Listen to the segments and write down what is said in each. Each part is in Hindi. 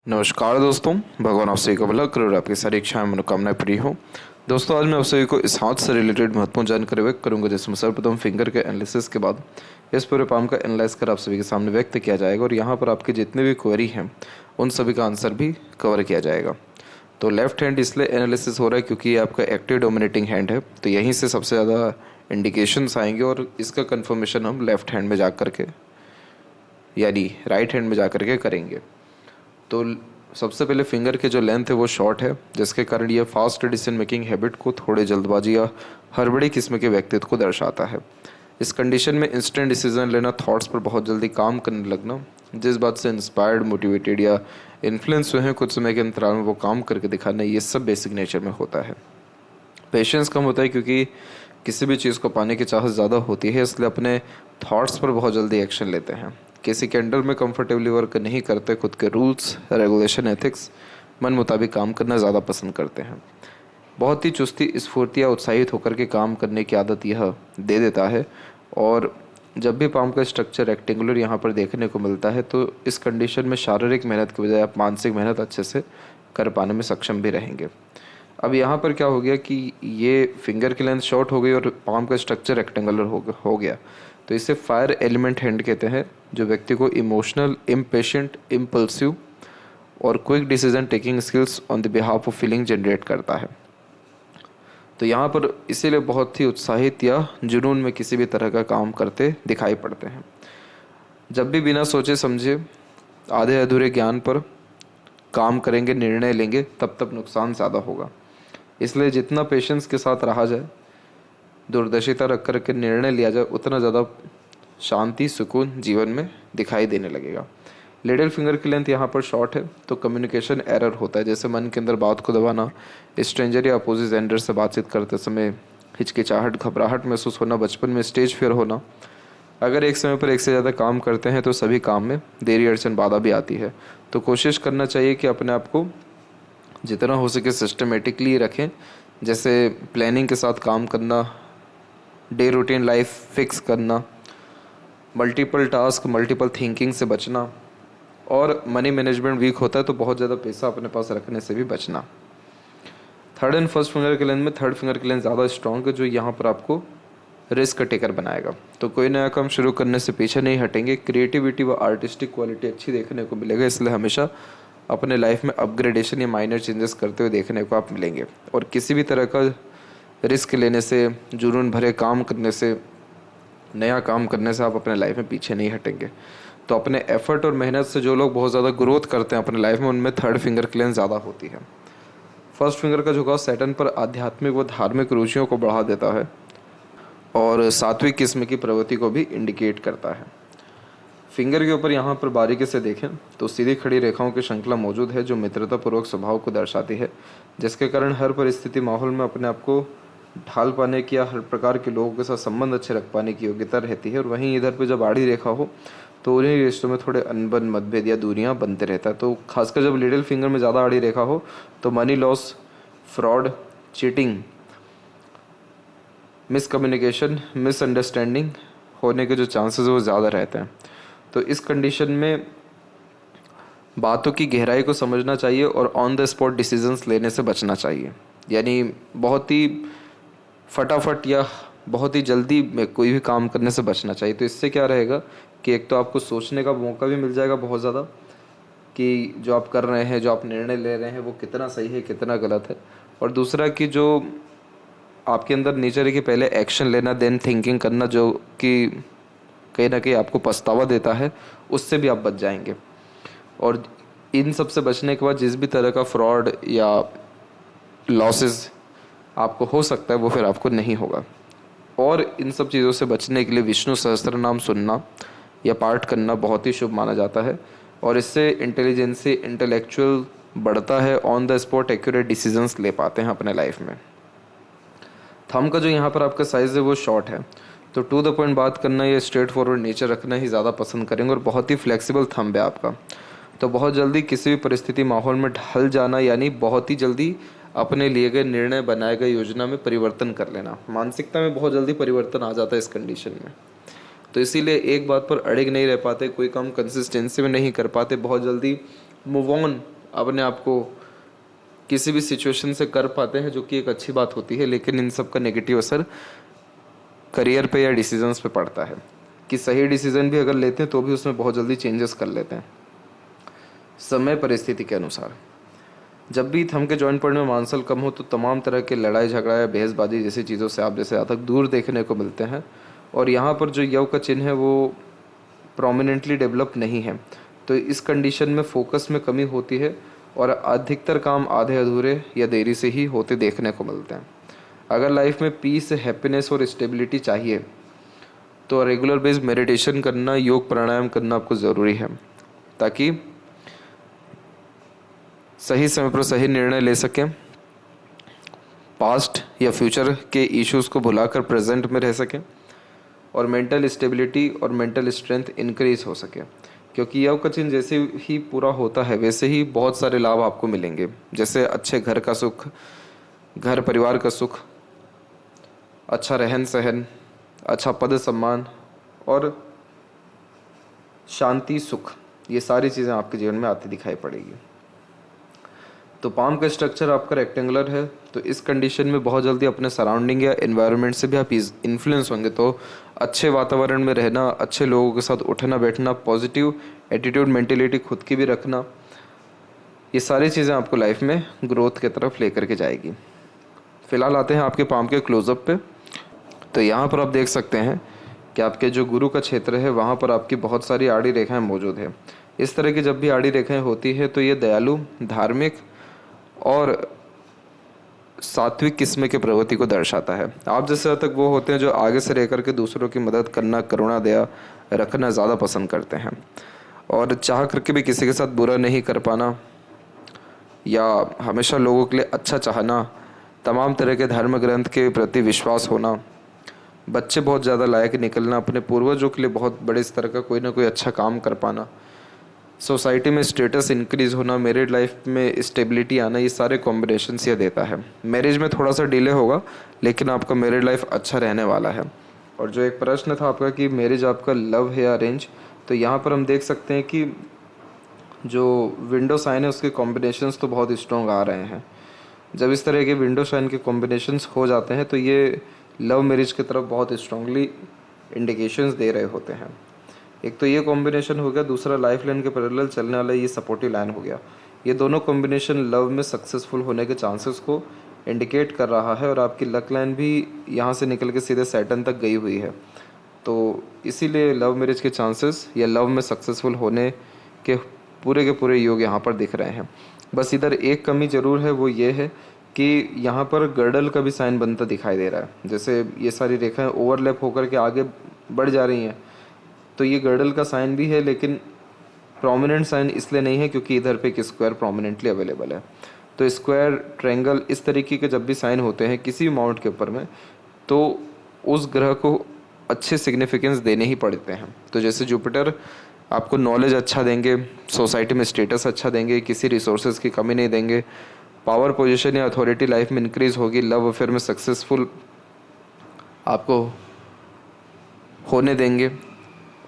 नमस्कार दोस्तों, भगवान आप सभी को भला करे और आपकी सारी इच्छाएं मनोकामनाएं पूरी हो। दोस्तों, आज मैं आप सभी को इस हाथ से रिलेटेड महत्वपूर्ण जानकारी व्यक्त करूंगा, जिसमें सर्वप्रथम फिंगर के एनालिसिस के बाद इस पूरे पाम का एनालाइज कर आप सभी के सामने व्यक्त किया जाएगा और यहाँ पर आपके जितने भी क्वेरी हैं उन सभी का आंसर भी कवर किया जाएगा। तो लेफ्ट हैंड इसलिए एनालिसिस हो रहा है क्योंकि ये आपका एक्टिव डोमिनेटिंग हैंड है, तो यहीं से सबसे ज़्यादा इंडिकेशंस आएंगे और इसका कन्फर्मेशन हम लेफ्ट हैंड में जा करके यानी राइट हैंड में जा करके करेंगे। तो सबसे पहले फिंगर के जो लेंथ है वो शॉर्ट है, जिसके कारण ये फास्ट डिसीजन मेकिंग हैबिट को थोड़े जल्दबाजी या हड़बड़ी किस्म के व्यक्तित्व को दर्शाता है। इस कंडीशन में इंस्टेंट डिसीजन लेना, थॉट्स पर बहुत जल्दी काम करने लगना, जिस बात से इंस्पायर्ड, मोटिवेटेड या इन्फ्लुएंस हुए हैं कुछ समय के अंतराल में वो काम करके दिखाना, ये सब बेसिक नेचर में होता है। पेशेंस कम होता है क्योंकि किसी भी चीज़ को पाने की चाहत ज़्यादा होती है, इसलिए अपने थॉट्स पर बहुत जल्दी एक्शन लेते हैं। किसी के अंडर में कंफर्टेबली वर्क नहीं करते, खुद के रूल्स, रेगुलेशन, एथिक्स मन मुताबिक काम करना ज़्यादा पसंद करते हैं। बहुत ही चुस्ती, स्फूर्ति या उत्साहित होकर के काम करने की आदत यह दे देता है। और जब भी पाम का स्ट्रक्चर रेक्टेंगुलर यहाँ पर देखने को मिलता है, तो इस कंडीशन में शारीरिक मेहनत की बजाय आप मानसिक मेहनत अच्छे से कर पाने में सक्षम भी रहेंगे। अब यहाँ पर क्या हो गया कि ये फिंगर की लेंथ शॉर्ट हो गई और पाम का स्ट्रक्चर रेक्टेंगुलर हो गया, तो इसे फायर एलिमेंट हैंड कहते हैं, जो व्यक्ति को इमोशनल, इम्पेशेंट, इम्पल्सिव और quick decision taking skills on the behalf of feeling generate करता है। तो यहाँ पर इसीलिए बहुत ही उत्साहित या जुनून में किसी भी तरह का काम करते दिखाई पड़ते हैं। जब भी बिना सोचे समझे आधे अधूरे ज्ञान पर काम करेंगे, निर्णय लेंगे, तब नुकसान ज़्यादा होगा। इसलिए जितना पेशेंस के साथ रहा जाए, दूरदर्शिता रख कर के निर्णय लिया जाए, उतना ज़्यादा शांति, सुकून जीवन में दिखाई देने लगेगा। लिटिल फिंगर की लेंथ यहाँ पर शॉर्ट है, तो कम्युनिकेशन एरर होता है, जैसे मन के अंदर बात को दबाना, स्ट्रेंजर या अपोजिट जेंडर से बातचीत करते समय हिचकिचाहट, घबराहट महसूस होना, बचपन में स्टेज फियर होना। अगर एक समय पर एक से ज़्यादा काम करते हैं तो सभी काम में देरी, अड़चन, बाधा भी आती है। तो कोशिश करना चाहिए कि अपने आप को जितना हो सके सिस्टमेटिकली रखें, जैसे प्लानिंग के साथ काम करना, डे रूटीन लाइफ फिक्स करना, मल्टीपल टास्क, मल्टीपल थिंकिंग से बचना, और मनी मैनेजमेंट वीक होता है तो बहुत ज़्यादा पैसा अपने पास रखने से भी बचना। थर्ड एंड फर्स्ट फिंगर के लेंथ में थर्ड फिंगर की लेंथ ज़्यादा स्ट्रॉन्ग है, जो यहाँ पर आपको रिस्क टेकर बनाएगा। तो कोई नया काम शुरू करने से पीछे नहीं हटेंगे। क्रिएटिविटी व आर्टिस्टिक क्वालिटी अच्छी देखने को मिलेगा, इसलिए हमेशा अपने लाइफ में अपग्रेडेशन या माइनर चेंजेस करते हुए देखने को आप मिलेंगे। और किसी भी तरह का रिस्क लेने से, जुनून भरे काम करने से, नया काम करने से आप अपने लाइफ में पीछे नहीं हटेंगे। तो अपने एफर्ट और मेहनत से जो लोग बहुत ज़्यादा ग्रोथ करते हैं अपने लाइफ में, उनमें थर्ड फिंगर की लेंथ ज़्यादा होती है। फर्स्ट फिंगर का झुकाव सैटर्न पर आध्यात्मिक व धार्मिक रुचियों को बढ़ा देता है और सात्विक किस्म की प्रवृत्ति को भी इंडिकेट करता है। फिंगर के ऊपर यहाँ पर बारीकी से देखें तो सीधी खड़ी रेखाओं की श्रृंखला मौजूद है, जो मित्रतापूर्वक स्वभाव को दर्शाती है, जिसके कारण हर परिस्थिति, माहौल में अपने आप को ढाल पाने की या हर प्रकार के लोगों के साथ संबंध अच्छे रख पाने की योग्यता रहती है। और वहीं इधर पे जब आड़ी रेखा हो तो उन्हीं रिश्तों में थोड़े अनबन, मतभेद या दूरियां बनते रहता है। तो खासकर जब लिटिल फिंगर में ज़्यादा आड़ी रेखा हो तो money loss, fraud, cheating, miscommunication, misunderstanding होने के जो चांसेस वो ज़्यादा रहते हैं। तो इस कंडीशन में बातों की गहराई को समझना चाहिए और ऑन द स्पॉट डिसीजंस लेने से बचना चाहिए, यानी बहुत ही फटाफट या बहुत ही जल्दी में कोई भी काम करने से बचना चाहिए। तो इससे क्या रहेगा कि एक तो आपको सोचने का मौका भी मिल जाएगा बहुत ज़्यादा कि जो आप कर रहे हैं, जो आप निर्णय ले रहे हैं, वो कितना सही है, कितना गलत है। और दूसरा कि जो आपके अंदर नेचर है कि पहले एक्शन लेना, देन थिंकिंग करना, जो कि कहीं ना कहीं आपको पछतावा देता है, उससे भी आप बच जाएंगे। और इन सब से बचने के बाद जिस भी तरह का फ्रॉड या लॉसेस आपको हो सकता है, वो फिर आपको नहीं होगा। और इन सब चीज़ों से बचने के लिए विष्णु सहस्त्र नाम सुनना या पाठ करना बहुत ही शुभ माना जाता है, और इससे इंटेलिजेंसी, इंटेलेक्चुअल बढ़ता है, on the spot accurate decisions ले पाते हैं अपने लाइफ में। थंब का जो यहाँ पर आपका साइज़ है वो शॉर्ट है, तो टू द पॉइंट बात करना या स्ट्रेट फॉरवर्ड नेचर रखना ही ज़्यादा पसंद करेंगे। और बहुत ही फ्लेक्सिबल थंब है आपका, तो बहुत जल्दी किसी भी परिस्थिति, माहौल में ढल जाना, यानी बहुत ही जल्दी अपने लिए गए निर्णय, बनाए गए योजना में परिवर्तन कर लेना। मानसिकता में बहुत जल्दी परिवर्तन आ जाता है इस कंडीशन में। तो इसीलिए एक बात पर अड़िग नहीं रह पाते, कोई काम कंसिस्टेंसी में नहीं कर पाते, बहुत जल्दी मूव ऑन अपने आप को किसी भी सिचुएशन से कर पाते हैं, जो कि एक अच्छी बात होती है। लेकिन इन सब का नेगेटिव असर करियर पे या डिसीजंस पे पड़ता है कि सही डिसीजन भी अगर लेते हैं तो भी उसमें बहुत जल्दी चेंजेस कर लेते हैं समय परिस्थिति के अनुसार। जब भी थम के जॉइंट पॉइंट में मानसल कम हो तो तमाम तरह के लड़ाई झगड़ा या बहसबाजी जैसी चीज़ों से आप जैसे तक दूर देखने को मिलते हैं। और यहाँ पर जो यव का चिन्ह है वो प्रोमिनेंटली डेवलप नहीं है, तो इस कंडीशन में फोकस में कमी होती है और अधिकतर काम आधे अधूरे या देरी से ही होते देखने को मिलते हैं। अगर लाइफ में पीस, हैप्पीनेस और स्टेबिलिटी चाहिए तो रेगुलर बेस मेडिटेशन करना, योग प्राणायाम करना आपको ज़रूरी है, ताकि सही समय पर सही निर्णय ले सकें, पास्ट या फ्यूचर के इश्यूज़ को भुलाकर प्रेजेंट में रह सकें और मेंटल स्टेबिलिटी और मेंटल स्ट्रेंथ इंक्रीज हो सके। क्योंकि यव का चिन्ह जैसे ही पूरा होता है वैसे ही बहुत सारे लाभ आपको मिलेंगे, जैसे अच्छे घर का सुख, घर परिवार का सुख, अच्छा रहन सहन, अच्छा पद सम्मान और शांति सुख, ये सारी चीज़ें आपके जीवन में आती दिखाई पड़ेगी। तो पाम का स्ट्रक्चर आपका रेक्टेंगुलर है, तो इस कंडीशन में बहुत जल्दी अपने सराउंडिंग या एनवायरनमेंट से भी आप इन्फ्लुएंस होंगे। तो अच्छे वातावरण में रहना, अच्छे लोगों के साथ उठना बैठना, पॉजिटिव एटीट्यूड मेंटेलिटी खुद की भी रखना, ये सारी चीज़ें आपको लाइफ में ग्रोथ की तरफ लेकर के जाएगी। फिलहाल आते हैं आपके पाम के क्लोजअप पे। तो यहाँ पर आप देख सकते हैं कि आपके जो गुरु का क्षेत्र है वहाँ पर आपकी बहुत सारी आड़ी रेखाएं मौजूद है। इस तरह की जब भी आड़ी रेखाएं होती है तो ये दयालु, धार्मिक और सात्विक किस्म के प्रवृत्ति को दर्शाता है। आप जैसे तक वो होते हैं जो आगे से रह करके दूसरों की मदद करना, करुणा दया रखना ज़्यादा पसंद करते हैं और चाह करके भी किसी के साथ बुरा नहीं कर पाना या हमेशा लोगों के लिए अच्छा चाहना, तमाम तरह के धर्म ग्रंथ के प्रति विश्वास होना, बच्चे बहुत ज़्यादा लायक निकलना, अपने पूर्वजों के लिए बहुत बड़े स्तर का कोई ना कोई अच्छा काम कर पाना, सोसाइटी में स्टेटस इंक्रीज होना, मैरिड लाइफ में स्टेबिलिटी आना, ये सारे कॉम्बिनेशंस ये देता है। मैरिज में थोड़ा सा डिले होगा लेकिन आपका मैरिड लाइफ अच्छा रहने वाला है। और जो एक प्रश्न था आपका कि मैरिज आपका लव है या अरेंज, तो यहाँ पर हम देख सकते हैं कि जो विंडो साइन है उसके कॉम्बिनेशंस तो बहुत स्ट्रॉन्ग आ रहे हैं। जब इस तरह के विंडो साइन के कॉम्बिनेशंस हो जाते हैं तो ये लव मैरिज की तरफ बहुत स्ट्रांगली इंडिकेशंस दे रहे होते हैं। एक तो ये कॉम्बिनेशन हो गया, दूसरा लाइफ लाइन के पैरेलल चलने वाला ये सपोर्टिव लाइन हो गया। ये दोनों कॉम्बिनेशन लव में सक्सेसफुल होने के चांसेस को इंडिकेट कर रहा है और आपकी लक लाइन भी यहाँ से निकल के सीधे सैटर्न तक गई हुई है। तो इसीलिए लव मैरिज के चांसेस या लव में सक्सेसफुल होने के पूरे योग यहाँ पर दिख रहे हैं। बस इधर एक कमी ज़रूर है, वो ये है कि यहाँ पर गर्डल का भी साइन बनता दिखाई दे रहा है। जैसे ये सारी रेखाएं ओवरलैप होकर के आगे बढ़ जा रही हैं तो ये गर्डल का साइन भी है, लेकिन प्रोमिनेंट साइन इसलिए नहीं है क्योंकि इधर पे एक स्क्वायर प्रोमिनेंटली अवेलेबल है। तो स्क्वायर, ट्रायंगल, इस तरीके के जब भी साइन होते हैं किसी माउंट के ऊपर में तो उस ग्रह को अच्छे सिग्निफिकेंस देने ही पड़ते हैं। तो जैसे जुपिटर आपको नॉलेज अच्छा देंगे, सोसाइटी में स्टेटस अच्छा देंगे, किसी रिसोर्सेज की कमी नहीं देंगे, पावर पोजीशन या अथॉरिटी लाइफ में इंक्रीज होगी, लव अफेयर में सक्सेसफुल आपको होने देंगे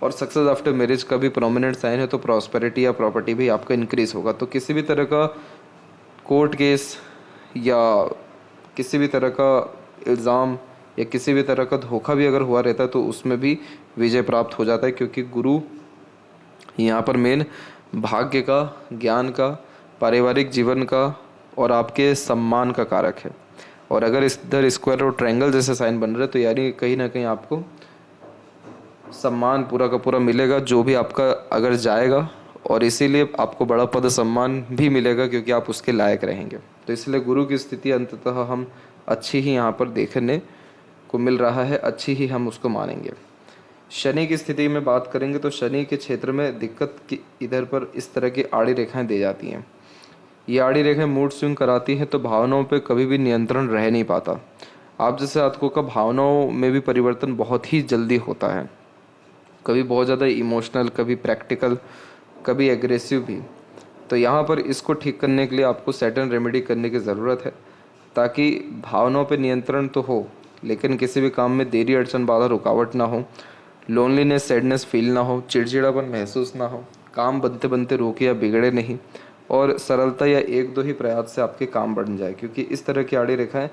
और सक्सेस आफ्टर मैरिज का भी प्रोमिनेंट साइन है तो प्रॉस्पेरिटी या प्रॉपर्टी भी आपका इंक्रीज होगा। तो किसी भी तरह का कोर्ट केस या किसी भी तरह का इल्ज़ाम या किसी भी तरह का धोखा भी अगर हुआ रहता है तो उसमें भी विजय प्राप्त हो जाता है, क्योंकि गुरु यहाँ पर मेन भाग्य का, ज्ञान का, पारिवारिक जीवन का और आपके सम्मान का कारक है। और अगर इधर स्क्वायर और ट्रायंगल जैसे साइन बन रहे तो यानी कहीं ना कहीं आपको सम्मान पूरा का पूरा मिलेगा जो भी आपका अगर जाएगा, और इसीलिए आपको बड़ा पद सम्मान भी मिलेगा क्योंकि आप उसके लायक रहेंगे। तो इसलिए गुरु की स्थिति अंततः हम अच्छी ही यहाँ पर देखने को मिल रहा है, अच्छी ही हम उसको मानेंगे। शनि की स्थिति में बात करेंगे तो शनि के क्षेत्र में दिक्कत की इधर पर इस तरह की आड़ी रेखाएं दी जाती हैं। ये आड़ी रेखाएं मूड स्विंग कराती हैं तो भावनाओं पे कभी भी नियंत्रण रह नहीं पाता। आप जैसे जातकों का भावनाओं में भी परिवर्तन बहुत ही जल्दी होता है, कभी बहुत ज़्यादा इमोशनल, कभी प्रैक्टिकल, कभी एग्रेसिव भी। तो यहाँ पर इसको ठीक करने के लिए आपको सैटर्न रेमेडी करने की ज़रूरत है ताकि भावनाओं पे नियंत्रण तो हो लेकिन किसी भी काम में देरी, अड़चन, बाधा, रुकावट ना हो, लोनलीनेस, सैडनेस फील ना हो, चिड़चिड़ापन महसूस ना हो, काम बनते बनते रुके या बिगड़े नहीं, और सरलता या एक दो ही प्रयास से आपके काम बन जाए, क्योंकि इस तरह की आड़ी रेखाएं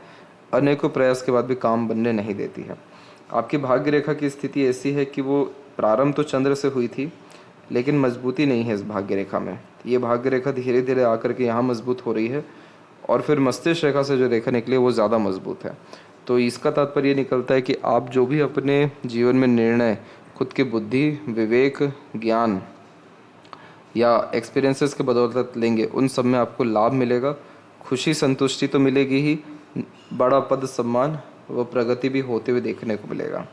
अनेकों प्रयास के बाद भी काम बनने नहीं देती है। आपकी भाग्य रेखा की स्थिति ऐसी है कि वो प्रारंभ तो चंद्र से हुई थी, लेकिन मजबूती नहीं है इस भाग्य रेखा में। ये भाग्य रेखा धीरे धीरे आकर के यहाँ मजबूत हो रही है, और फिर मस्तिष्क रेखा से जो रेखा निकली है वो ज़्यादा मजबूत है। तो इसका तात्पर्य ये निकलता है कि आप जो भी अपने जीवन में निर्णय खुद की बुद्धि, विवेक, ज्ञान या एक्सपीरियंसेस के बदौलत लेंगे, उन सब में आपको लाभ मिलेगा। खुशी संतुष्टि तो मिलेगी ही, बड़ा पद सम्मान व प्रगति भी होते हुए देखने को मिलेगा।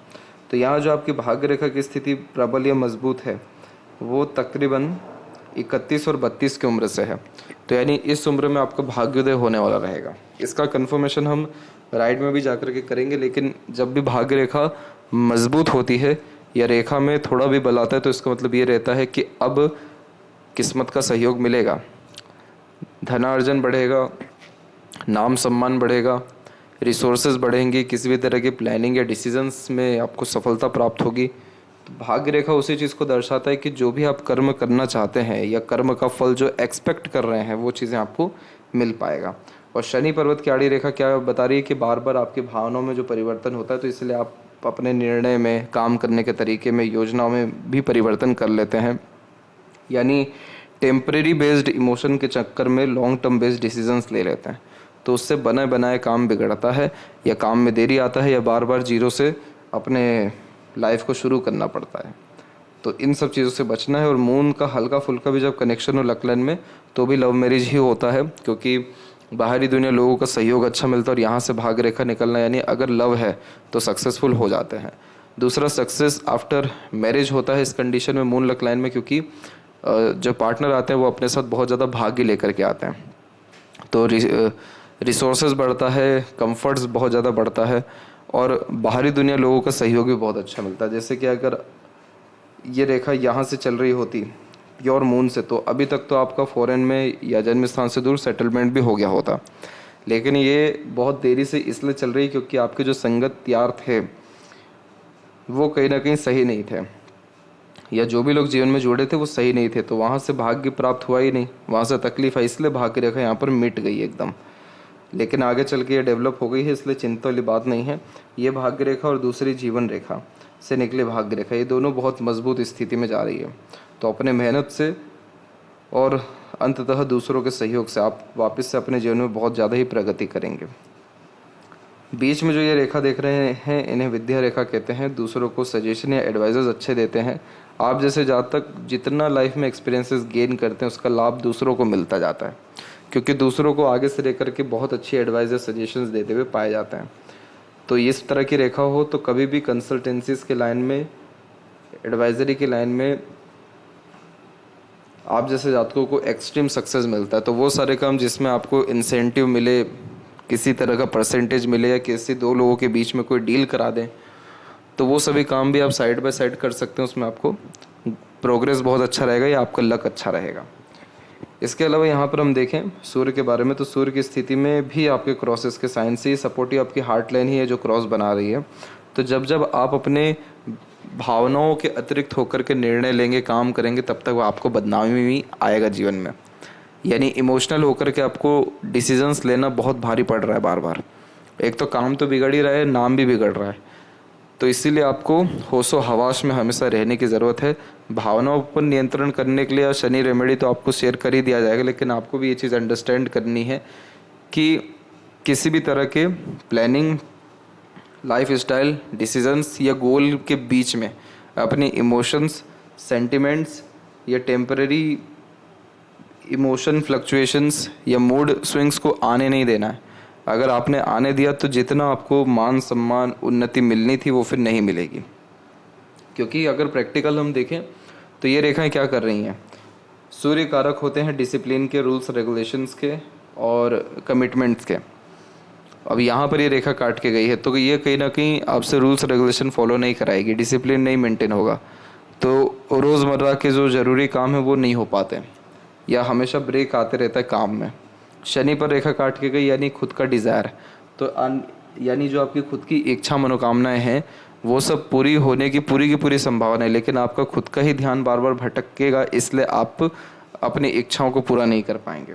तो यहाँ जो आपकी भाग्य रेखा की स्थिति प्रबल या मजबूत है वो तकरीबन 31 और 32 की उम्र से है। तो यानी इस उम्र में आपका भाग्योदय होने वाला रहेगा। इसका कन्फर्मेशन हम राइट में भी जाकर के करेंगे, लेकिन जब भी भाग्य रेखा मजबूत होती है या रेखा में थोड़ा भी बल आता है तो इसका मतलब ये रहता है कि अब किस्मत का सहयोग मिलेगा, धनार्जन बढ़ेगा, नाम सम्मान बढ़ेगा, रिसोर्सेज बढ़ेंगी, किसी भी तरह की प्लानिंग या डिसीजंस में आपको सफलता प्राप्त होगी। तो भाग्य रेखा उसी चीज़ को दर्शाता है कि जो भी आप कर्म करना चाहते हैं या कर्म का फल जो एक्सपेक्ट कर रहे हैं वो चीज़ें आपको मिल पाएगा। और शनि पर्वत की आड़ी रेखा क्या बता रही है कि बार बार आपकी भावनाओं में जो परिवर्तन होता है, तो इसलिए आप अपने निर्णय में, काम करने के तरीके में, योजनाओं में भी परिवर्तन कर लेते हैं। यानी टेम्परेरी बेस्ड इमोशन के चक्कर में लॉन्ग टर्म बेस्ड डिसीजंस ले लेते हैं, तो उससे बने बनाए काम बिगड़ता है, या काम में देरी आता है, या बार बार जीरो से अपने लाइफ को शुरू करना पड़ता है। तो इन सब चीज़ों से बचना है। और मून का हल्का फुल्का भी जब कनेक्शन हो लक लाइन में तो भी लव मैरिज ही होता है, क्योंकि बाहरी दुनिया लोगों का सहयोग अच्छा मिलता है, और यहाँ से भाग्य रेखा निकलना यानी अगर लव है तो सक्सेसफुल हो जाते हैं। दूसरा, सक्सेस आफ्टर मैरिज होता है इस कंडीशन में मून लक लाइन में, क्योंकि जो पार्टनर आते हैं वो अपने साथ बहुत ज़्यादा भाग्य लेकर के आते हैं। तो रिसोर्सेज बढ़ता है, कंफर्ट्स बहुत ज़्यादा बढ़ता है, और बाहरी दुनिया लोगों का सहयोग भी बहुत अच्छा मिलता है। जैसे कि अगर ये रेखा यहाँ से चल रही होती प्योर मून से, तो अभी तक तो आपका फॉरेन में या जन्म स्थान से दूर सेटलमेंट भी हो गया होता, लेकिन ये बहुत देरी से इसलिए चल रही क्योंकि आपके जो संगत यार थे वो कहीं ना कहीं सही नहीं थे, या जो भी लोग जीवन में जुड़े थे वो सही नहीं थे, तो वहाँ से भाग्य प्राप्त हुआ ही नहीं, वहाँ से तकलीफ है, इसलिए भाग्य रेखा यहाँ पर मिट गई एकदम। लेकिन आगे चल के ये डेवलप हो गई है, इसलिए चिंता वाली बात नहीं है। ये भाग्य रेखा और दूसरी जीवन रेखा से निकले भाग्य रेखा, ये दोनों बहुत मजबूत स्थिति में जा रही है। तो अपने मेहनत से और अंततः दूसरों के सहयोग से आप वापस से अपने जीवन में बहुत ज़्यादा ही प्रगति करेंगे। बीच में जो ये रेखा देख रहे हैं इन्हें विद्या रेखा कहते हैं। दूसरों को सजेशन या एडवाइजेस अच्छे देते हैं। आप जैसे जितना लाइफ में एक्सपीरियंसेस गेन करते हैं उसका लाभ दूसरों को मिलता जाता है, क्योंकि दूसरों को आगे से लेकर के बहुत अच्छी एडवाइजेस, सजेशंस देते हुए पाए जाते हैं। तो इस तरह की रेखा हो तो कभी भी कंसल्टेंसीज के लाइन में, एडवाइजरी की लाइन में आप जैसे जातकों को एक्सट्रीम सक्सेस मिलता है। तो वो सारे काम जिसमें आपको इंसेंटिव मिले, किसी तरह का परसेंटेज मिले, या किसी दो लोगों के बीच में कोई डील करा दें, तो वो सभी काम भी आप साइड बाय साइड कर सकते हैं। उसमें आपको प्रोग्रेस बहुत अच्छा रहेगा या आपका लक अच्छा रहेगा। इसके अलावा यहाँ पर हम देखें सूर्य के बारे में, तो सूर्य की स्थिति में भी आपके क्रॉसेस के साइन से सपोर्टिव आपकी हार्ट लाइन ही है जो क्रॉस बना रही है। तो जब आप अपने भावनाओं के अतिरिक्त होकर के निर्णय लेंगे, काम करेंगे, तब तक वो आपको बदनामी भी आएगा जीवन में। यानी इमोशनल होकर के आपको डिसीजंस लेना बहुत भारी पड़ रहा है बार बार। एक तो काम तो बिगड़ ही रहा है, नाम भी बिगड़ रहा है। तो इसीलिए आपको होशो हवास में हमेशा रहने की ज़रूरत है। भावनाओं पर नियंत्रण करने के लिए शनि रेमेडी तो आपको शेयर कर ही दिया जाएगा, लेकिन आपको भी ये चीज़ अंडरस्टैंड करनी है कि किसी भी तरह के प्लानिंग, लाइफ स्टाइल, डिसीजंस या गोल के बीच में अपने इमोशंस, सेंटिमेंट्स या टेम्पररी इमोशन फ्लक्चुएशंस या मूड स्विंग्स को आने नहीं देना है। अगर आपने आने दिया तो जितना आपको मान सम्मान, उन्नति मिलनी थी वो फिर नहीं मिलेगी। क्योंकि अगर प्रैक्टिकल हम देखें तो ये रेखाएं क्या कर रही हैं, सूर्य कारक होते हैं डिसिप्लिन के, रूल्स रेगुलेशंस के और कमिटमेंट्स के। अब यहाँ पर ये रेखा काट के गई है, तो ये कहीं ना कहीं आपसे रूल्स रेगुलेशन फॉलो नहीं कराएगी, डिसिप्लिन नहीं मेंटेन होगा, तो रोज़मर्रा के जो ज़रूरी काम है वो नहीं हो पाते, या हमेशा ब्रेक आते रहता है काम में। शनि पर रेखा काट के गई यानी खुद का डिज़ायर, तो यानी जो आपकी खुद की इच्छा, मनोकामनाएं हैं वो सब पूरी होने की पूरी संभावना है, लेकिन आपका खुद का ही ध्यान बार बार भटकेगा। इसलिए आप अपनी इच्छाओं को पूरा नहीं कर पाएंगे।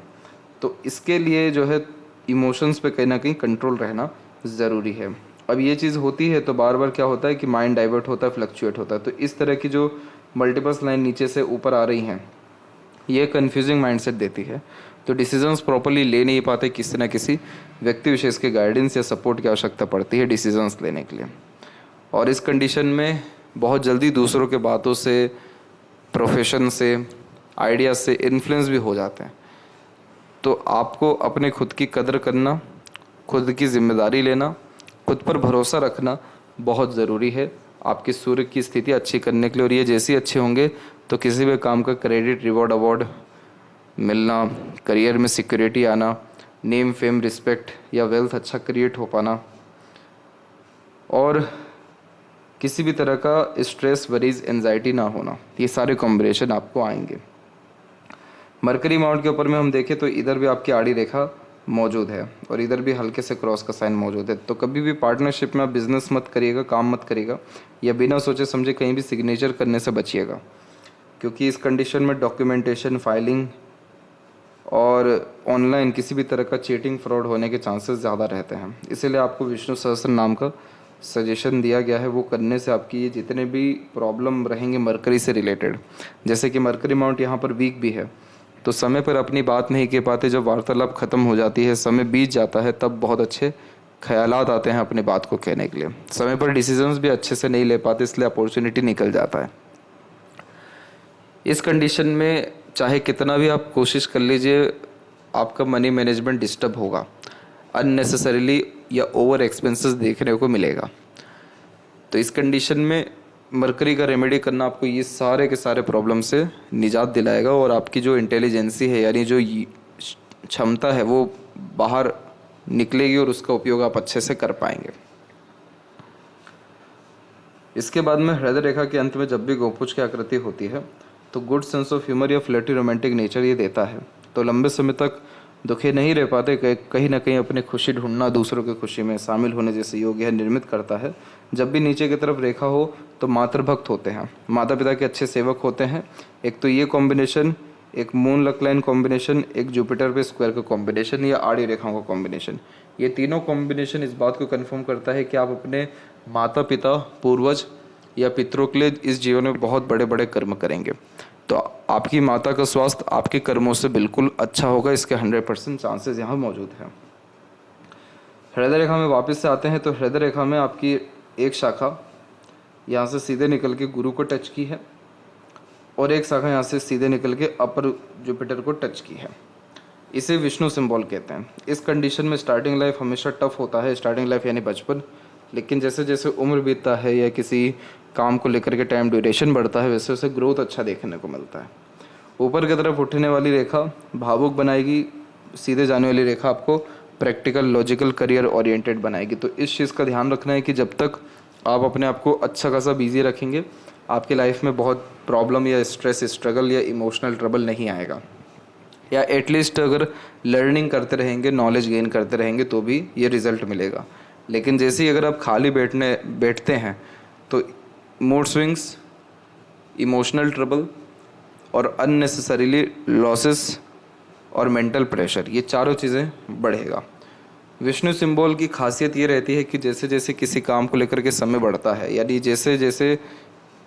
तो इसके लिए जो है इमोशंस पे कहीं ना कहीं कंट्रोल रहना ज़रूरी है। अब ये चीज़ होती है तो बार बार क्या होता है कि माइंड डाइवर्ट होता है, फ्लक्चुएट होता है। तो इस तरह की जो मल्टीपल्स लाइन नीचे से ऊपर आ रही हैं, ये कन्फ्यूजिंग माइंडसेट देती है। तो डिसीजंस प्रॉपरली ले नहीं पाते, किसी न किसी व्यक्ति विशेष के गाइडेंस या सपोर्ट की आवश्यकता पड़ती है डिसीजंस लेने के लिए। और इस कंडीशन में बहुत जल्दी दूसरों के बातों से, प्रोफेशन से, आइडियाज से इन्फ्लुएंस भी हो जाते हैं। तो आपको अपने खुद की कदर करना, खुद की जिम्मेदारी लेना, खुद पर भरोसा रखना बहुत ज़रूरी है आपकी सूर्य की स्थिति अच्छी करने के लिए। और ये जैसे ही अच्छे होंगे तो किसी भी काम का क्रेडिट, रिवॉर्ड, अवार्ड मिलना, करियर में सिक्योरिटी आना, नेम, फेम, रिस्पेक्ट या वेल्थ अच्छा क्रिएट हो पाना, और किसी भी तरह का स्ट्रेस, वरीज, एंजाइटी ना होना, ये सारे कॉम्बिनेशन आपको आएंगे। मरकरी माउंट के ऊपर में हम देखें तो इधर भी आपकी आड़ी रेखा मौजूद है और इधर भी हल्के से क्रॉस का साइन मौजूद है। तो कभी भी पार्टनरशिप में आप बिजनेस मत करिएगा, काम मत करिएगा, या बिना सोचे समझे कहीं भी सिग्नेचर करने से बचिएगा, क्योंकि इस कंडीशन में डॉक्यूमेंटेशन, फाइलिंग और ऑनलाइन किसी भी तरह का चीटिंग, फ्रॉड होने के चांसेस ज़्यादा रहते हैं। इसीलिए आपको विष्णु सहस्त्र नाम का सजेशन दिया गया है। वो करने से आपकी ये जितने भी प्रॉब्लम रहेंगे मरकरी से रिलेटेड, जैसे कि मरकरी माउंट यहाँ पर वीक भी है, तो समय पर अपनी बात नहीं कह पाते, जब वार्तालाप ख़त्म हो जाती है, समय बीत जाता है, तब बहुत अच्छे ख्यालात आते हैं अपनी बात को कहने के लिए। समय पर डिसीजंस भी अच्छे से नहीं ले पाते, इसलिए अपॉर्चुनिटी निकल जाता है। इस कंडीशन में चाहे कितना भी आप कोशिश कर लीजिए, आपका मनी मैनेजमेंट डिस्टर्ब होगा, अननेसेसरीली या ओवर एक्सपेंसेस देखने को मिलेगा। तो इस कंडीशन में मरकरी का रेमेडी करना आपको ये सारे के सारे प्रॉब्लम से निजात दिलाएगा और आपकी जो इंटेलिजेंसी है, यानी जो क्षमता है, वो बाहर निकलेगी और उसका उपयोग आप अच्छे से कर पाएंगे। इसके बाद में हृदय रेखा के अंत में जब भी गोपुछ की आकृति होती है तो गुड सेंस ऑफ ह्यूमर या फ्लर्टी रोमांटिक नेचर ये देता है। तो लंबे समय तक दुखी नहीं रह पाते, कहीं ना कहीं अपनी खुशी ढूंढना, दूसरों की खुशी में शामिल होने जैसे योग यह निर्मित करता है। जब भी नीचे की तरफ रेखा हो तो मातृभक्त होते हैं, माता पिता के अच्छे सेवक होते हैं। एक तो ये कॉम्बिनेशन, एक मून लक लाइन कॉम्बिनेशन, एक जुपिटर पे स्क्वायर का कॉम्बिनेशन या आड़ी रेखाओं का कॉम्बिनेशन, ये तीनों कॉम्बिनेशन इस बात को कन्फर्म करता है कि आप अपने माता पिता, पूर्वज या पितरों के लिए इस जीवन में बहुत बड़े बड़े कर्म करेंगे। तो आपकी माता का स्वास्थ्य आपके कर्मों से बिल्कुल अच्छा होगा, इसके 100% चांसेस यहाँ मौजूद हैं। हृदय रेखा में वापस से आते हैं तो हृदय रेखा में आपकी एक शाखा यहाँ से सीधे निकल के गुरु को टच की है और एक शाखा यहाँ से सीधे निकल के अपर जुपिटर को टच की है। इसे विष्णु सिंबल कहते हैं। इस कंडीशन में स्टार्टिंग लाइफ हमेशा टफ होता है, स्टार्टिंग लाइफ यानी बचपन, लेकिन जैसे जैसे उम्र बीतता है या किसी काम को लेकर के टाइम ड्यूरेशन बढ़ता है, वैसे वैसे ग्रोथ अच्छा देखने को मिलता है। ऊपर की तरफ उठने वाली रेखा भावुक बनाएगी, सीधे जाने वाली रेखा आपको प्रैक्टिकल, लॉजिकल, करियर ओरिएंटेड बनाएगी। तो इस चीज़ का ध्यान रखना है कि जब तक आप अपने आप को अच्छा खासा बिजी रखेंगे, आपकी लाइफ में बहुत प्रॉब्लम या स्ट्रेस, स्ट्रगल या इमोशनल ट्रबल नहीं आएगा। या एटलीस्ट अगर लर्निंग करते रहेंगे, नॉलेज गेन करते रहेंगे तो भी ये रिज़ल्ट मिलेगा। लेकिन जैसे ही अगर आप खाली बैठते हैं तो मूड स्विंग्स, इमोशनल ट्रबल और अननेसेसरीली लॉसेस और मेंटल प्रेशर, ये चारों चीज़ें बढ़ेगा। विष्णु सिंबल की खासियत ये रहती है कि जैसे जैसे किसी काम को लेकर के समय बढ़ता है, यानी जैसे जैसे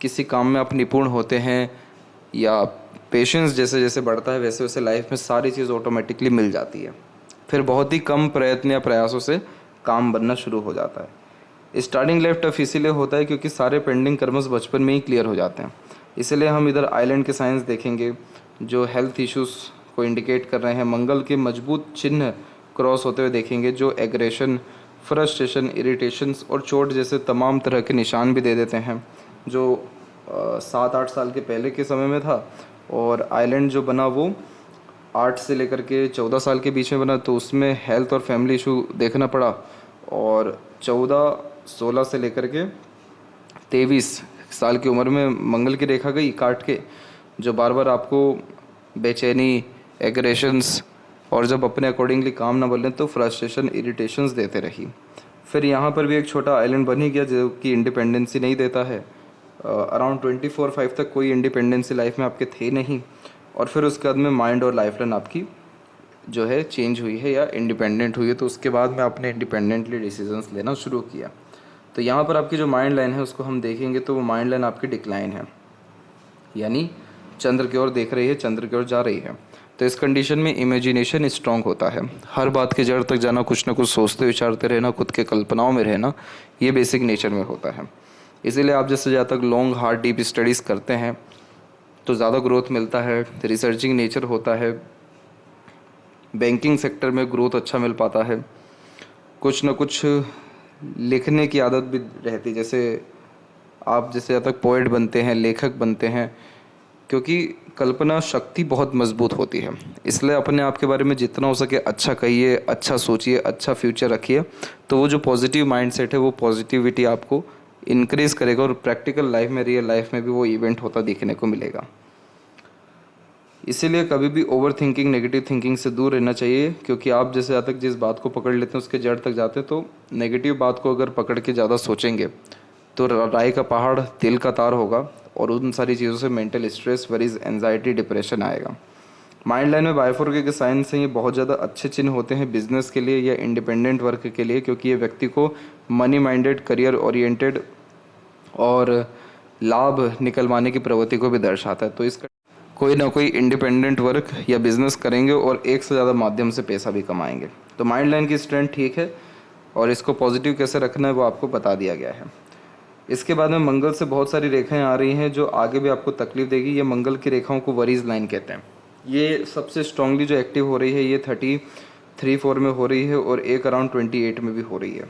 किसी काम में आप निपुण होते हैं या पेशेंस जैसे जैसे बढ़ता है, वैसे वैसे लाइफ में सारी चीज़ ऑटोमेटिकली मिल जाती है। फिर बहुत ही कम प्रयत्न या प्रयासों से काम बनना शुरू हो जाता है। स्टार्टिंग लाइफ टफ इसीलिए होता है क्योंकि सारे पेंडिंग कर्मस बचपन में ही क्लियर हो जाते हैं। इसीलिए हम इधर आइलैंड के साइंस देखेंगे जो हेल्थ इश्यूज़ को इंडिकेट कर रहे हैं। मंगल के मजबूत चिन्ह क्रॉस होते हुए देखेंगे जो एग्रेशन, फ्रस्ट्रेशन, इरिटेशंस और चोट जैसे तमाम तरह के निशान भी दे देते हैं, जो 7-8 साल के पहले के समय में था। और आइलैंड जो बना वो 8 से लेकर के 14 साल के बीच में बना, तो उसमें हेल्थ और फैमिली इशू देखना पड़ा। और 14-16 से लेकर के 23 साल की उम्र में मंगल की रेखा गई काट के, जो बार बार आपको बेचैनी, एग्रेशंस और जब अपने अकॉर्डिंगली काम ना बने तो फ्रस्ट्रेशन, इरिटेशंस देते रही। फिर यहाँ पर भी एक छोटा आइलैंड बन ही गया जो कि इंडिपेंडेंसी नहीं देता है। अराउंड 24-5 तक कोई इंडिपेंडेंसी लाइफ में आपके थे नहीं। और फिर उसके बाद में माइंड और लाइफ लाइन आपकी जो है चेंज हुई है या इंडिपेंडेंट हुई है, तो उसके बाद में आपने इंडिपेंडेंटली डिसीजंस लेना शुरू किया। तो यहाँ पर आपकी जो माइंड लाइन है उसको हम देखेंगे तो वो माइंड लाइन आपकी डिक्लाइन है, यानी चंद्र की ओर देख रही है, चंद्र की ओर जा रही है। तो इस कंडीशन में इमेजिनेशन स्ट्रांग होता है, हर बात के जड़ तक जाना, कुछ ना कुछ सोचते विचारते रहना, खुद के कल्पनाओं में रहना, ये बेसिक नेचर में होता है। इसीलिए आप जैसे ज़्यादा तक लॉन्ग हार्ड डीप स्टडीज़ करते हैं तो ज़्यादा ग्रोथ मिलता है, रिसर्चिंग नेचर होता है, बैंकिंग सेक्टर में ग्रोथ अच्छा मिल पाता है, कुछ ना कुछ लिखने की आदत भी रहती, जैसे आप जैसे ज़्यादा तक पोएट बनते हैं, लेखक बनते हैं, क्योंकि कल्पना शक्ति बहुत मजबूत होती है। इसलिए अपने आप के बारे में जितना हो सके अच्छा कहिए, अच्छा सोचिए, अच्छा फ्यूचर रखिए, तो वो जो पॉजिटिव माइंडसेट है वो पॉजिटिविटी आपको इंक्रीज करेगा और प्रैक्टिकल लाइफ में, रियल लाइफ में भी वो इवेंट होता दिखने को मिलेगा। इसीलिए कभी भी ओवर थिंकिंग, नेगेटिव थिंकिंग से दूर रहना चाहिए, क्योंकि आप जैसे ज़्यादा तक जिस बात को पकड़ लेते हैं उसके जड़ तक जाते हैं, तो नेगेटिव बात को अगर पकड़ के ज़्यादा सोचेंगे तो राई का पहाड़ तिल का तार होगा और उन सारी चीज़ों से mental stress, worries, anxiety, depression आएगा। माइंड लाइन में बायोफोर्क के साइन से ये बहुत ज़्यादा अच्छे चिन्ह होते हैं बिजनेस के लिए या इंडिपेंडेंट वर्क के लिए, क्योंकि ये व्यक्ति को मनी माइंडेड, करियर ओरिएंटेड और लाभ निकलवाने की प्रवृत्ति को भी दर्शाता है। तो इसका कोई ना कोई इंडिपेंडेंट वर्क या बिजनेस करेंगे और एक से ज़्यादा माध्यम से पैसा भी कमाएंगे। तो माइंड लाइन की स्ट्रेंथ ठीक है और इसको पॉजिटिव कैसे रखना है वो आपको बता दिया गया है। इसके बाद में मंगल से बहुत सारी रेखाएं आ रही हैं जो आगे भी आपको तकलीफ देगी। ये मंगल की रेखाओं को वरीज लाइन कहते हैं। ये सबसे स्ट्रांगली जो एक्टिव हो रही है ये 33-4 में हो रही है और एक अराउंड 28 में भी हो रही है।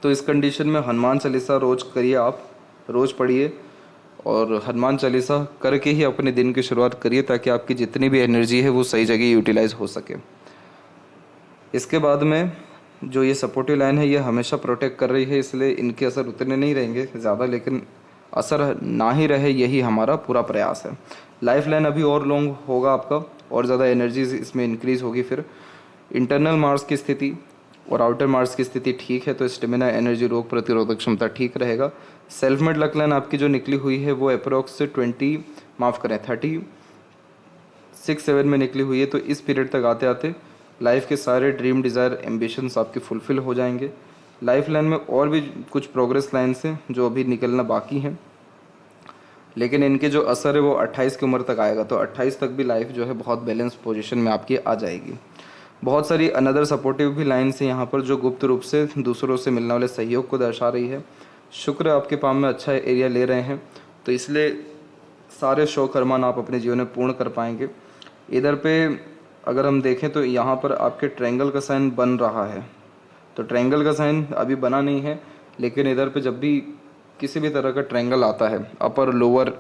तो इस कंडीशन में हनुमान चालीसा रोज़ करिए, आप रोज़ पढ़िए और हनुमान चालीसा करके ही अपने दिन की शुरुआत करिए ताकि आपकी जितनी भी एनर्जी है वो सही जगह यूटिलाइज हो सके। इसके बाद में जो ये सपोर्टिव लाइन है ये हमेशा प्रोटेक्ट कर रही है, इसलिए इनके असर उतने नहीं रहेंगे ज़्यादा, लेकिन असर ना ही रहे यही हमारा पूरा प्रयास है। लाइफ लाइन अभी और लॉन्ग होगा आपका और ज़्यादा एनर्जी इसमें इंक्रीज़ होगी। फिर इंटरनल मार्स की स्थिति और आउटर मार्स की स्थिति ठीक है तो स्टेमिना, एनर्जी, रोग प्रतिरोधक क्षमता ठीक रहेगा। सेल्फ मेड लक लाइन आपकी जो निकली हुई है वो अप्रोक्स से 36-7 में निकली हुई है। तो इस पीरियड तक आते आते लाइफ के सारे ड्रीम, डिज़ायर, एम्बिशंस आपके फुलफिल हो जाएंगे। लाइफ लाइन में और भी कुछ प्रोग्रेस लाइन्स हैं जो अभी निकलना बाकी हैं, लेकिन इनके जो असर है वो 28 की उम्र तक आएगा। तो 28 तक भी लाइफ जो है बहुत बैलेंस पोजीशन में आपकी आ जाएगी। बहुत सारी अनदर सपोर्टिव भी लाइन्स हैं यहाँ पर जो गुप्त रूप से दूसरों से मिलने वाले सहयोग को दर्शा रही है। शुक्र आपके पाम में अच्छा एरिया ले रहे हैं तो इसलिए सारे शौक अरमान आप अपने जीवन में पूर्ण कर पाएंगे। इधर पे अगर हम देखें तो यहाँ पर आपके ट्रायंगल का साइन बन रहा है, तो ट्रायंगल का साइन अभी बना नहीं है, लेकिन इधर पे जब भी किसी भी तरह का ट्रायंगल आता है, अपर, लोअर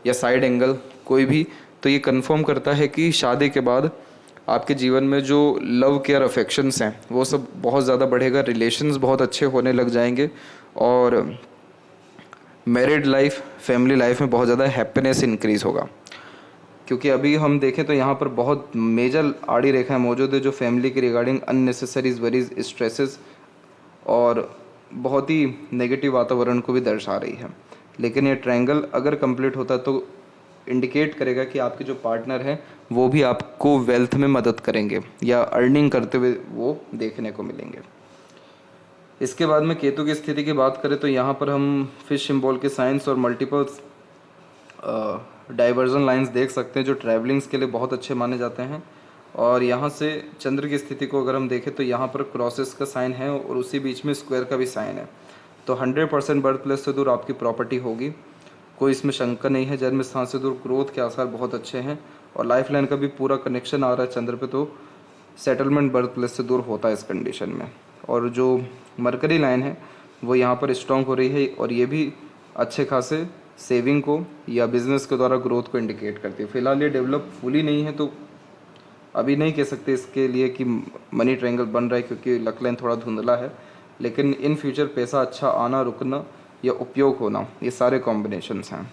या साइड एंगल कोई भी, तो ये कंफर्म करता है कि शादी के बाद आपके जीवन में जो लव, केयर, अफेक्शंस हैं वो सब बहुत ज़्यादा बढ़ेगा, रिलेशंस बहुत अच्छे होने लग जाएंगे और मैरिड लाइफ, फैमिली लाइफ में बहुत ज़्यादा हैप्पीनेस इंक्रीज़ होगा। क्योंकि अभी हम देखें तो यहाँ पर बहुत मेजर आड़ी रेखाएं मौजूद है जो फैमिली के रिगार्डिंग अननेसेसरीज, वरीज, स्ट्रेसेस और बहुत ही नेगेटिव वातावरण को भी दर्शा रही है। लेकिन ये ट्रायंगल अगर कंप्लीट होता तो इंडिकेट करेगा कि आपके जो पार्टनर हैं वो भी आपको वेल्थ में मदद करेंगे या अर्निंग करते हुए वो देखने को मिलेंगे। इसके बाद में केतु की स्थिति की बात करें तो यहाँ पर हम फिश सिंबल के साइंस और मल्टीपल डाइवर्जन लाइंस देख सकते हैं जो ट्रैवलिंग्स के लिए बहुत अच्छे माने जाते हैं। और यहाँ से चंद्र की स्थिति को अगर हम देखें तो यहाँ पर क्रॉसेस का साइन है और उसी बीच में स्क्वायर का भी साइन है। तो 100% बर्थ प्लेस से दूर आपकी प्रॉपर्टी होगी, कोई इसमें शंका नहीं है। जन्म स्थान से दूर ग्रोथ के आसार बहुत अच्छे हैं और लाइफ लाइन का भी पूरा कनेक्शन आ रहा है चंद्र पे, तो सेटलमेंट बर्थ प्लेस से दूर होता है इस कंडीशन में। और जो मरकरी लाइन है वो यहाँ पर स्ट्रॉन्ग हो रही है और ये भी अच्छे खासे सेविंग को या बिजनेस के द्वारा ग्रोथ को इंडिकेट करती है। फिलहाल ये डेवलप फुली नहीं है तो अभी नहीं कह सकते इसके लिए कि मनी ट्रायंगल बन रहा है, क्योंकि लक लाइन थोड़ा धुंधला है, लेकिन इन फ्यूचर पैसा अच्छा आना, रुकना या उपयोग होना, ये सारे कॉम्बिनेशंस हैं।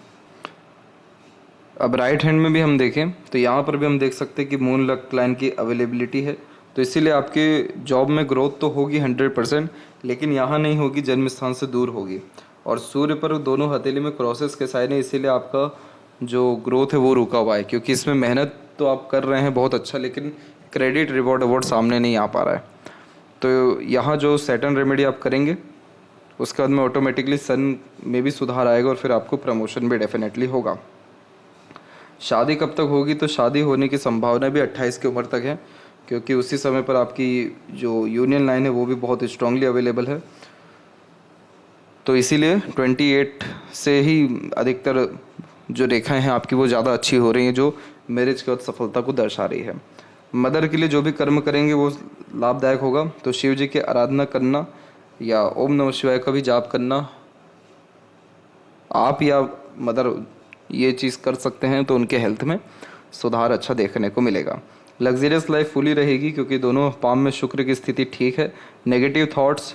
अब राइट हैंड में भी हम देखें तो यहाँ पर भी हम देख सकते हैं कि मून लक लाइन की अवेलेबिलिटी है, तो इसीलिए आपके जॉब में ग्रोथ तो होगी 100%, लेकिन यहाँ नहीं होगी, जन्म स्थान से दूर होगी। और सूर्य पर दोनों हथेली में क्रॉसेस के साइन है, इसीलिए आपका जो ग्रोथ है वो रुका हुआ है, क्योंकि इसमें मेहनत तो आप कर रहे हैं बहुत अच्छा, लेकिन क्रेडिट रिवॉर्ड अवार्ड सामने नहीं आ पा रहा है। तो यहाँ जो सैटर्न रेमेडी आप करेंगे उसके बाद में ऑटोमेटिकली सन में भी सुधार आएगा और फिर आपको प्रमोशन भी डेफिनेटली होगा। शादी कब तक होगी? तो शादी होने की संभावना भी 28 की उम्र तक है, क्योंकि उसी समय पर आपकी जो यूनियन लाइन है वो भी बहुत स्ट्रांगली अवेलेबल है। तो इसीलिए 28 से ही अधिकतर जो रेखाएं हैं आपकी वो ज़्यादा अच्छी हो रही हैं, जो मैरिज के बाद सफलता को दर्शा रही है। मदर के लिए जो भी कर्म करेंगे वो लाभदायक होगा। तो शिव जी की आराधना करना या ओम नमः शिवाय का भी जाप करना, आप या मदर ये चीज़ कर सकते हैं तो उनके हेल्थ में सुधार अच्छा देखने को मिलेगा। लग्जरियस लाइफ फुली रहेगी, क्योंकि दोनों पाम में शुक्र की स्थिति ठीक है। नेगेटिव थॉट्स,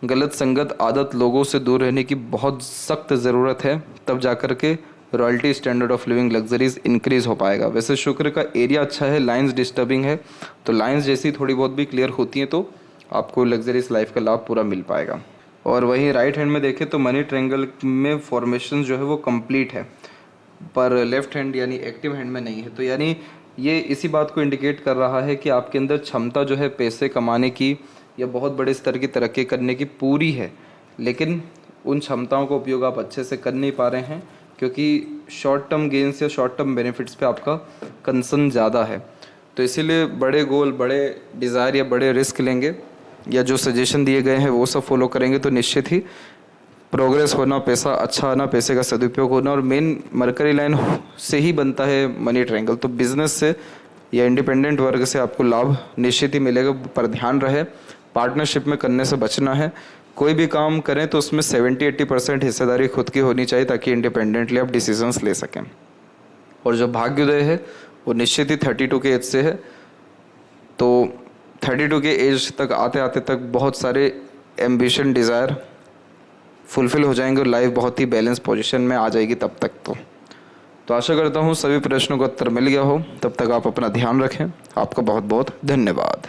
गलत संगत, आदत, लोगों से दूर रहने की बहुत सख्त ज़रूरत है, तब जाकर के royalty, standard of living, luxuries increase हो पाएगा। वैसे शुक्र का एरिया अच्छा है, लाइंस डिस्टर्बिंग है, तो लाइंस जैसी थोड़ी बहुत भी क्लियर होती हैं तो आपको लग्जरीज लाइफ का लाभ पूरा मिल पाएगा। और वहीं राइट हैंड में देखें तो मनी ट्रायंगल में फॉर्मेशन जो है वो कंप्लीट है, पर लेफ्ट हैंड यानी एक्टिव हैंड में नहीं है। तो यानी ये इसी बात को इंडिकेट कर रहा है कि आपके अंदर क्षमता जो है पैसे कमाने की या बहुत बड़े स्तर की तरक्की करने की पूरी है, लेकिन उन क्षमताओं का उपयोग आप अच्छे से कर नहीं पा रहे हैं, क्योंकि शॉर्ट टर्म गेन्स या शॉर्ट टर्म बेनिफिट्स पे आपका कंसर्न ज़्यादा है। तो इसीलिए बड़े गोल, बड़े डिज़ायर या बड़े रिस्क लेंगे या जो सजेशन दिए गए हैं वो सब फॉलो करेंगे तो निश्चित ही प्रोग्रेस होना, पैसा अच्छा आना, पैसे का सदुपयोग होना। और मेन मरकरी लाइन से ही बनता है मनी ट्रायंगल, तो बिजनेस से या इंडिपेंडेंट वर्ग से आपको लाभ निश्चित ही मिलेगा। पर ध्यान रहे, पार्टनरशिप में करने से बचना है। कोई भी काम करें तो उसमें 70-80% हिस्सेदारी खुद की होनी चाहिए, ताकि इंडिपेंडेंटली आप डिसीजंस ले सकें। और जो भाग्योदय है वो निश्चित ही 32 के एज से है, तो 32 के एज तक आते आते तक बहुत सारे एम्बिशन, डिज़ायर फुलफिल हो जाएंगे और लाइफ बहुत ही बैलेंस पोजीशन में आ जाएगी तब तक। तो आशा करता हूँ सभी प्रश्नों का उत्तर मिल गया हो। तब तक आप अपना ध्यान रखें। आपका बहुत बहुत धन्यवाद।